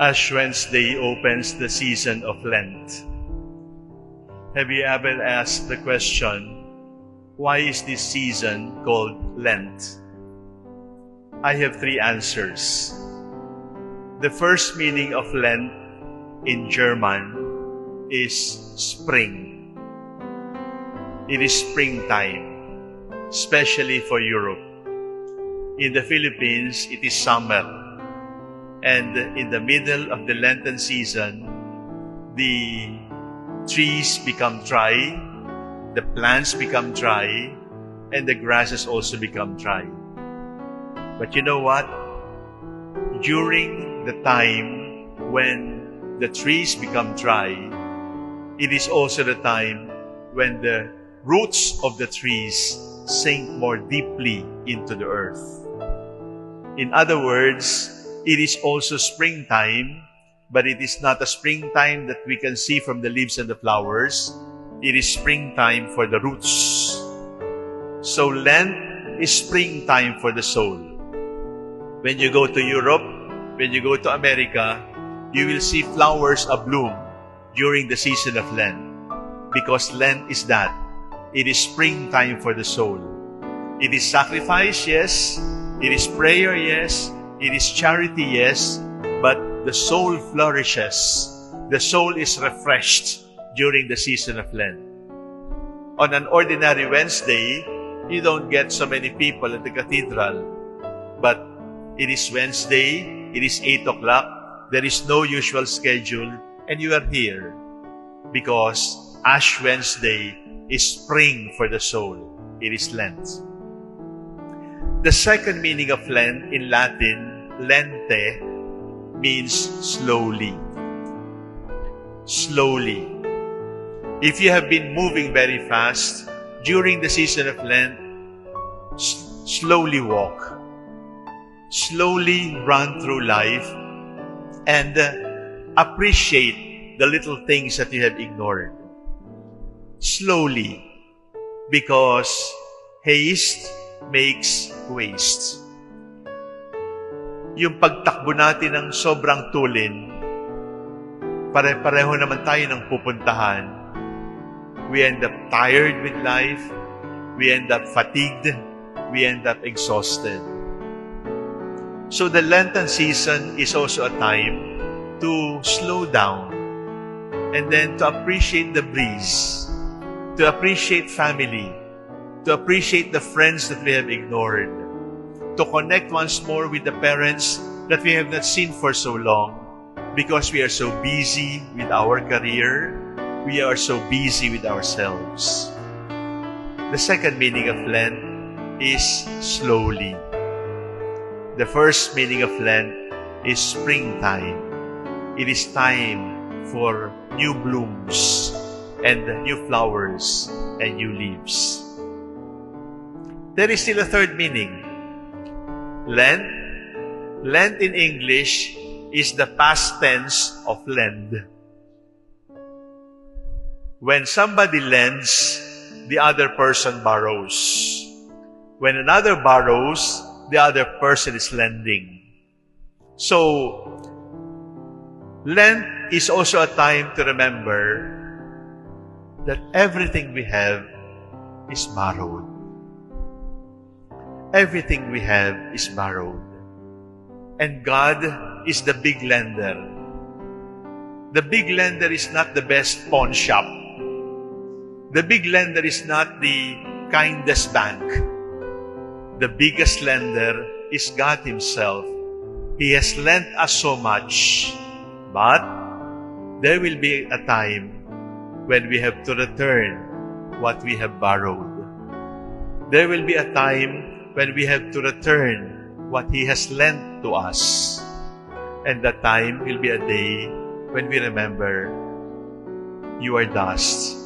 Ash Wednesday opens the season of Lent. Have you ever asked the question, why is this season called Lent? I have three answers. The first meaning of Lent in German is spring. It is springtime, especially for Europe. In the Philippines, it is summer. And in the middle of the Lenten season, the trees become dry, the plants become dry, and the grasses also become dry. But you know what? During the time when the trees become dry, it is also the time when the roots of the trees sink more deeply into the earth. In other words, it is also springtime, but it is not a springtime that we can see from the leaves and the flowers. It is springtime for the roots. So Lent is springtime for the soul. When you go to Europe, when you go to America, you will see flowers abloom during the season of Lent. Because Lent is that. It is springtime for the soul. It is sacrifice, yes. It is prayer, yes. It is charity, yes, but the soul flourishes. The soul is refreshed during the season of Lent. On an ordinary Wednesday, you don't get so many people at the cathedral. But it is Wednesday, it is 8 o'clock, there is no usual schedule, and you are here because Ash Wednesday is spring for the soul. It is Lent. The second meaning of Lent in Latin, lente, means slowly. Slowly. If you have been moving very fast during the season of Lent, slowly walk. Slowly run through life and appreciate the little things that you have ignored. Slowly, because haste makes waste. Yung pagtakbo natin ng sobrang tulin, pare-pareho naman tayo ng pupuntahan. We end up tired with life. We end up fatigued. We end up exhausted. So the Lenten season is also a time to slow down and then to appreciate the breeze, to appreciate family, to appreciate the friends that we have ignored, to connect once more with the parents that we have not seen for so long because we are so busy with our career, we are so busy with ourselves. The second meaning of Lent is slowly. The first meaning of Lent is springtime. It is time for new blooms and new flowers and new leaves. There is still a third meaning. Lent in English is the past tense of lend. When somebody lends, the other person borrows. When another borrows, the other person is lending. So, Lent is also a time to remember that everything we have is borrowed. Everything we have is borrowed. And God is the big lender. The big lender is not the best pawn shop. The big lender is not the kindest bank. The biggest lender is God Himself. He has lent us so much, but there will be a time when we have to return what we have borrowed. There will be a time when we have to return what He has lent to us. And that time will be a day when we remember, you are dust,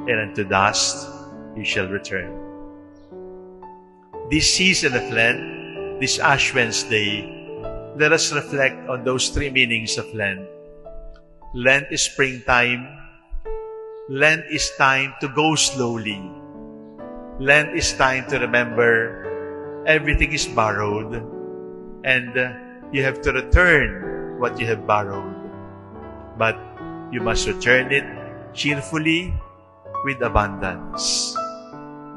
and unto dust you shall return. This season of Lent, this Ash Wednesday, let us reflect on those three meanings of Lent. Lent is springtime. Lent is time to go slowly. Lent is time to remember everything is borrowed and you have to return what you have borrowed, but you must return it cheerfully with abundance.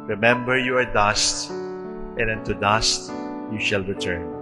Remember, you are dust, and unto dust you shall return.